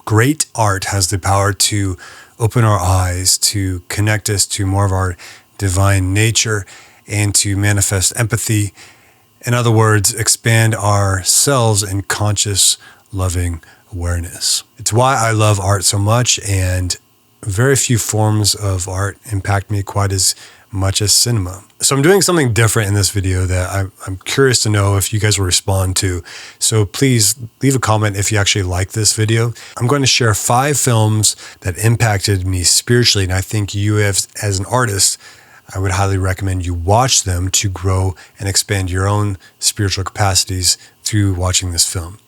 great art has the power to open our eyes, to connect us to more of our divine nature, and to manifest empathy. In other words, expand ourselves in conscious, loving awareness. It's why I love art so much, and very few forms of art impact me quite as much as cinema. So I'm doing something different in this video that I'm curious to know if you guys will respond to. So please leave a comment if you actually like this video. I'm going to share 5 films that impacted me spiritually, and I think you as an artist, I would highly recommend you watch them to grow and expand your own spiritual capacities through watching this film,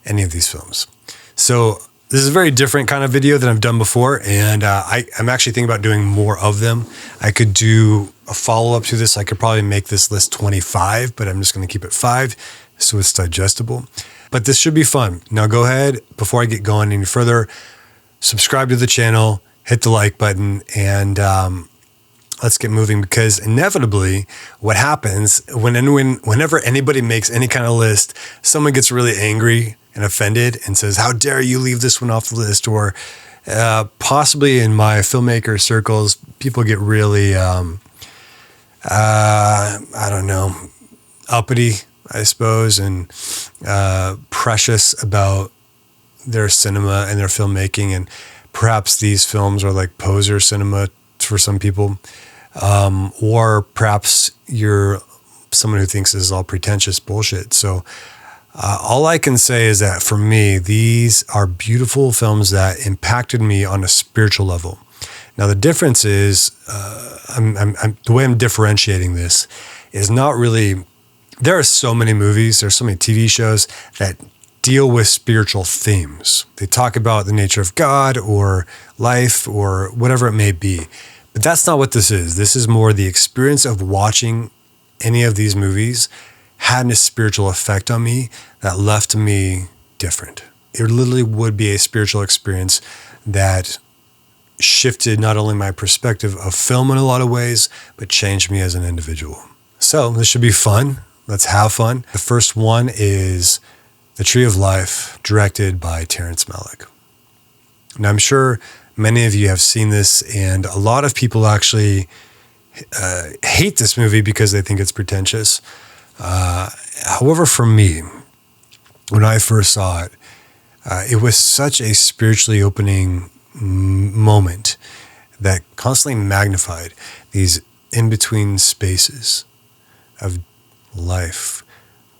any of these films. So this is a very different kind of video than I've done before, and I'm actually thinking about doing more of them. I could do a follow-up to this. I could probably make this list 25, but I'm just going to keep it 5 so it's digestible. But this should be fun. Now go ahead, before I get going any further, subscribe to the channel, hit the like button, and let's get moving, because inevitably what happens whenever anybody makes any kind of list, someone gets really angry and offended and says, how dare you leave this one off the list? Or possibly in my filmmaker circles, people get really, I don't know, uppity, I suppose, and precious about their cinema and their filmmaking. And perhaps these films are like poser cinema for some people. Or perhaps you're someone who thinks this is all pretentious bullshit. So all I can say is that for me, these are beautiful films that impacted me on a spiritual level. Now, the difference is, the way I'm differentiating this is not really, there are so many movies, there's so many TV shows that deal with spiritual themes. They talk about the nature of God or life or whatever it may be. But that's not what this is. This is more the experience of watching any of these movies had a spiritual effect on me that left me different. It literally would be a spiritual experience that shifted not only my perspective of film in a lot of ways, but changed me as an individual. So this should be fun. Let's have fun. The first one is The Tree of Life, directed by Terrence Malick. Now, I'm sure many of you have seen this, and a lot of people actually hate this movie because they think it's pretentious. However, for me, when I first saw it, it was such a spiritually opening moment that constantly magnified these in-between spaces of life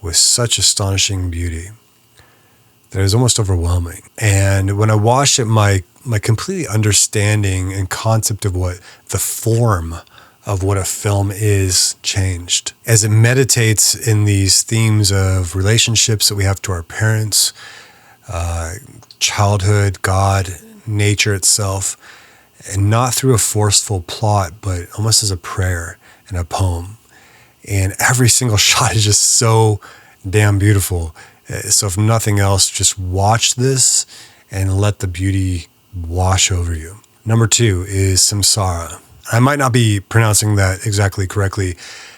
with such astonishing beauty that it was almost overwhelming. And when I watched it, my complete understanding and concept of what the form of what a film is changed as it meditates in these themes of relationships that we have to our parents, childhood, God, nature itself, and not through a forceful plot, but almost as a prayer and a poem. And every single shot is just so damn beautiful. So if nothing else, just watch this and let the beauty wash over you. Number 2 is Samsara. I might not be pronouncing that exactly correctly.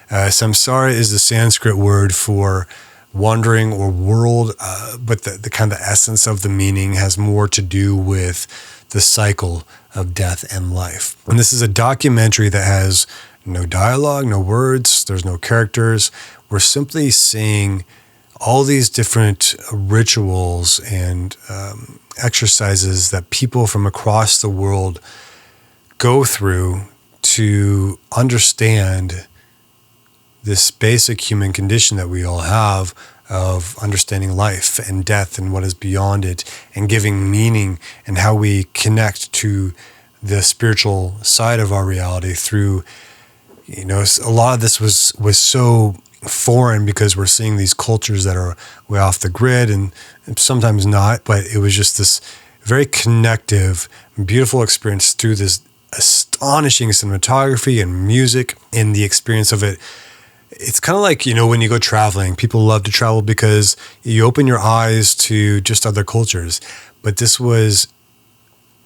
Samsara is the Sanskrit word for wandering or world, but the kind of essence of the meaning has more to do with the cycle of death and life. And this is a documentary that has no dialogue, no words, there's no characters. We're simply seeing all these different rituals and exercises that people from across the world go through to understand this basic human condition that we all have of understanding life and death and what is beyond it, and giving meaning and how we connect to the spiritual side of our reality through, a lot of this was so foreign because we're seeing these cultures that are way off the grid and sometimes not, but it was just this very connective, beautiful experience through this astonishing cinematography and music and the experience of it. It's kind of like, when you go traveling, people love to travel because you open your eyes to just other cultures. But this was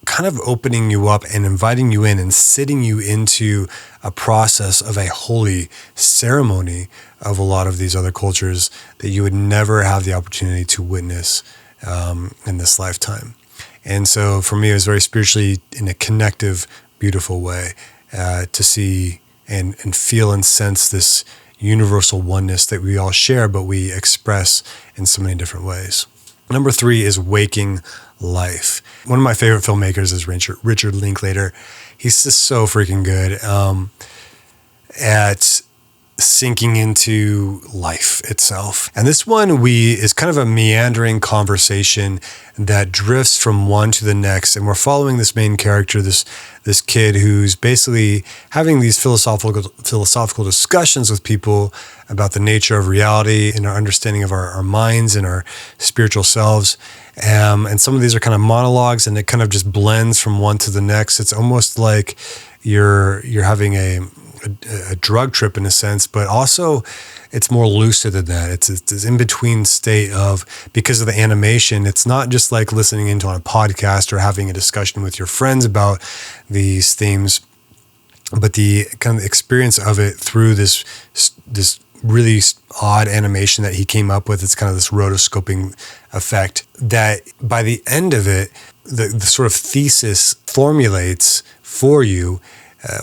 kind of opening you up and inviting you in and sitting you into a process of a holy ceremony of a lot of these other cultures that you would never have the opportunity to witness in this lifetime. And so for me, it was very spiritually in a connective, beautiful way to see and feel and sense this universal oneness that we all share, but we express in so many different ways. Number 3 is Waking Life. One of my favorite filmmakers is Richard Linklater. He's just so freaking good at sinking into life itself. And this one is kind of a meandering conversation that drifts from one to the next. And we're following this main character, this kid who's basically having these philosophical discussions with people about the nature of reality and our understanding of our minds and our spiritual selves. And some of these are kind of monologues, and it kind of just blends from one to the next. It's almost like you're having a drug trip in a sense, but also it's more lucid than that. It's this in-between state of, because of the animation, it's not just like listening into on a podcast or having a discussion with your friends about these themes, but the kind of experience of it through this really odd animation that he came up with. It's kind of this rotoscoping effect that by the end of it, the sort of thesis formulates for you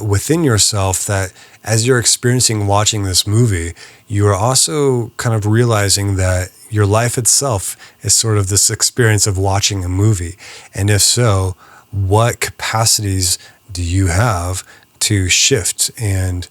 within yourself that as you're experiencing watching this movie, you are also kind of realizing that your life itself is sort of this experience of watching a movie. And if so, what capacities do you have to shift and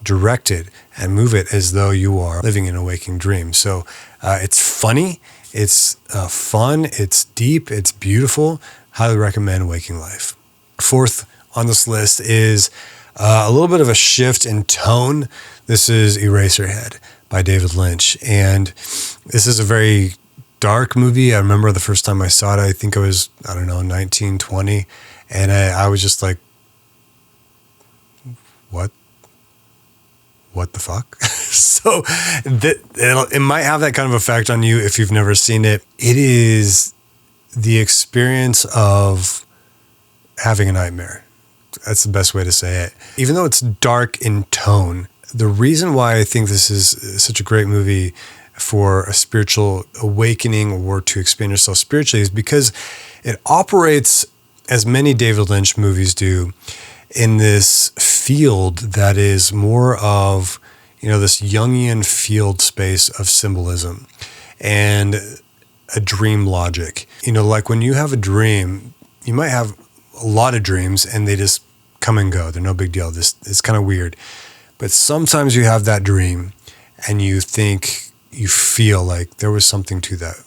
direct it and move it as though you are living in a waking dream? So it's funny, it's fun, it's deep, it's beautiful. Highly recommend Waking Life. 4th on this list is a little bit of a shift in tone. This is Eraserhead by David Lynch. And this is a very dark movie. I remember the first time I saw it, I think I was, 19, 20. And I was just like, what the fuck? So it might have that kind of effect on you if you've never seen it. It is the experience of having a nightmare. That's the best way to say it. Even though it's dark in tone, the reason why I think this is such a great movie for a spiritual awakening or to expand yourself spiritually is because it operates, as many David Lynch movies do, in this field that is more of, this Jungian field space of symbolism and a dream logic. Like when you have a dream, you might have a lot of dreams and they just come and go. They're no big deal. It's kind of weird. But sometimes you have that dream and you feel like there was something to that.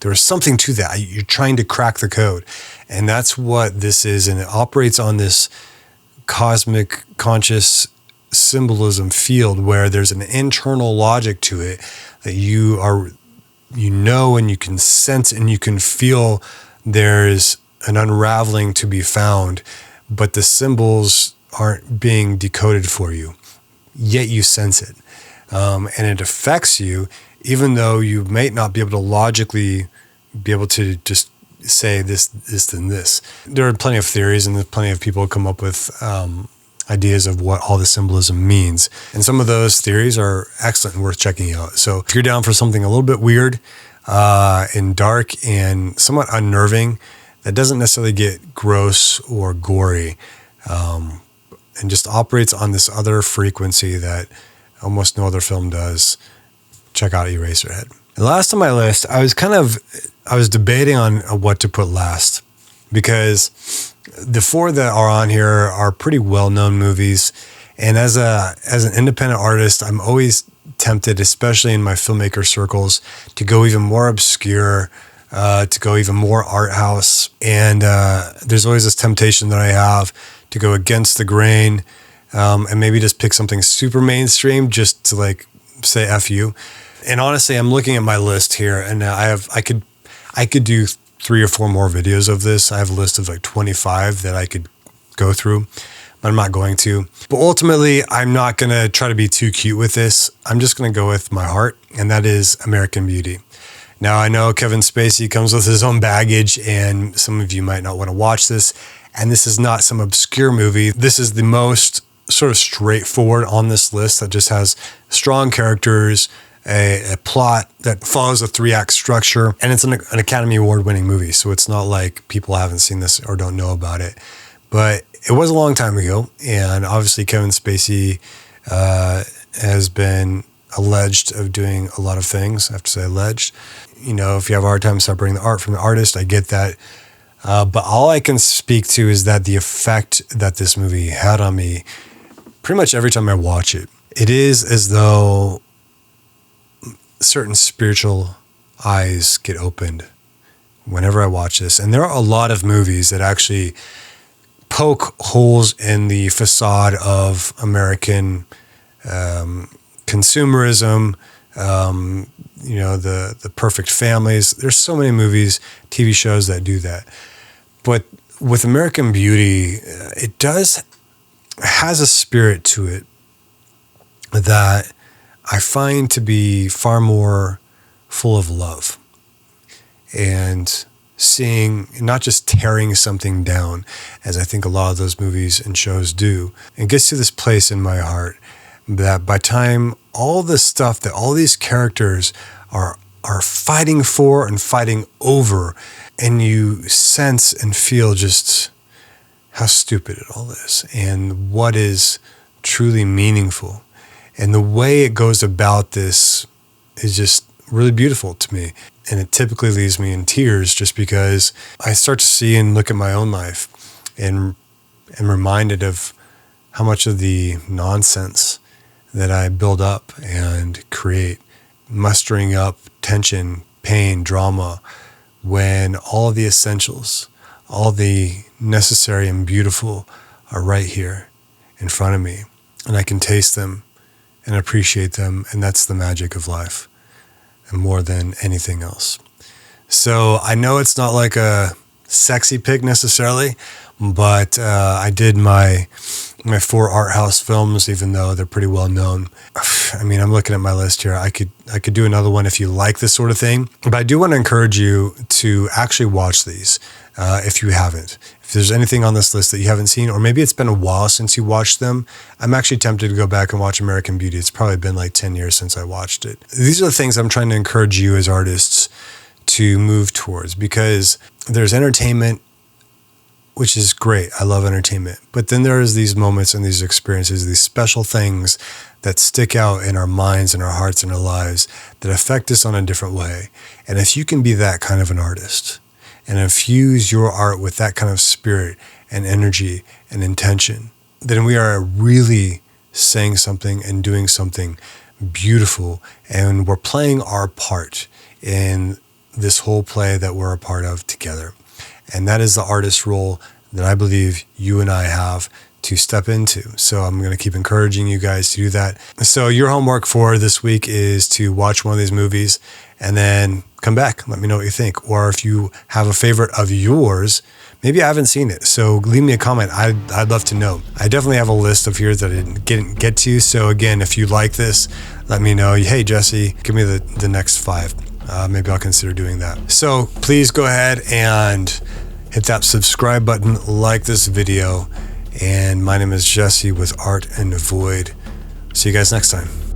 There was something to that. You're trying to crack the code. And that's what this is. And it operates on this cosmic conscious symbolism field where there's an internal logic to it that and you can sense and you can feel there's an unraveling to be found, but the symbols aren't being decoded for you, yet you sense it. And it affects you, even though you may not be able to logically be able to just say this, and this. There are plenty of theories and there's plenty of people who come up with ideas of what all the symbolism means. And some of those theories are excellent and worth checking out. So if you're down for something a little bit weird and dark and somewhat unnerving, that doesn't necessarily get gross or gory, and just operates on this other frequency that almost no other film does, check out Eraserhead. And last on my list, I was debating on what to put last, because the 4 that are on here are pretty well-known movies. And as an independent artist, I'm always tempted, especially in my filmmaker circles, to go even more obscure, to go even more art house. And there's always this temptation that I have to go against the grain, and maybe just pick something super mainstream just to like say F you. And honestly, I'm looking at my list here, and I could do 3 or 4 more videos of this. I have a list of like 25 that I could go through, but I'm not going to. But ultimately, I'm not going to try to be too cute with this. I'm just going to go with my heart, and that is American Beauty. Now, I know Kevin Spacey comes with his own baggage, and some of you might not want to watch this. And this is not some obscure movie. This is the most sort of straightforward on this list that just has strong characters, a plot that follows a 3-act structure, and it's an Academy Award winning movie. So it's not like people haven't seen this or don't know about it, but it was a long time ago. And obviously Kevin Spacey has been alleged of doing a lot of things. I have to say alleged. You know, if you have a hard time separating the art from the artist, I get that. But all I can speak to is that the effect that this movie had on me pretty much every time I watch it, it is as though certain spiritual eyes get opened whenever I watch this. And there are a lot of movies that actually poke holes in the facade of American consumerism, you know, the perfect families. There's so many movies, TV shows that do that. But with American Beauty, it has a spirit to it that I find to be far more full of love and seeing, not just tearing something down, as I think a lot of those movies and shows do. It gets to this place in my heart that by time all the stuff that all these characters are fighting for and fighting over, and you sense and feel just how stupid it all is and what is truly meaningful. And the way it goes about this is just really beautiful to me. And it typically leaves me in tears just because I start to see and look at my own life and am reminded of how much of the nonsense that I build up and create, mustering up tension, pain, drama, when all of the essentials, all the necessary and beautiful are right here in front of me. And I can taste them and appreciate them. And that's the magic of life, and more than anything else. So I know it's not like a sexy pick necessarily, but I did my 4 art house films, even though they're pretty well known. I mean, I'm looking at my list here. I could do another one if you like this sort of thing, but I do want to encourage you to actually watch these if you haven't. If there's anything on this list that you haven't seen, or maybe it's been a while since you watched them, I'm actually tempted to go back and watch American Beauty. It's probably been like 10 years since I watched it. These are the things I'm trying to encourage you as artists to move towards, because there's entertainment, which is great. I love entertainment. But then there's these moments and these experiences, these special things that stick out in our minds and our hearts and our lives that affect us on a different way. And if you can be that kind of an artist and infuse your art with that kind of spirit and energy and intention, then we are really saying something and doing something beautiful. And we're playing our part in this whole play that we're a part of together. And that is the artist role that I believe you and I have to step into. So I'm going to keep encouraging you guys to do that. So your homework for this week is to watch one of these movies and then come back. Let me know what you think. Or if you have a favorite of yours, maybe I haven't seen it, so leave me a comment. I'd love to know. I definitely have a list of here that I didn't get to. So again, if you like this, let me know. Hey, Jesse, give me the next 5. Maybe I'll consider doing that. So please go ahead and hit that subscribe button, like this video. And my name is Jesse with Art and Void. See you guys next time.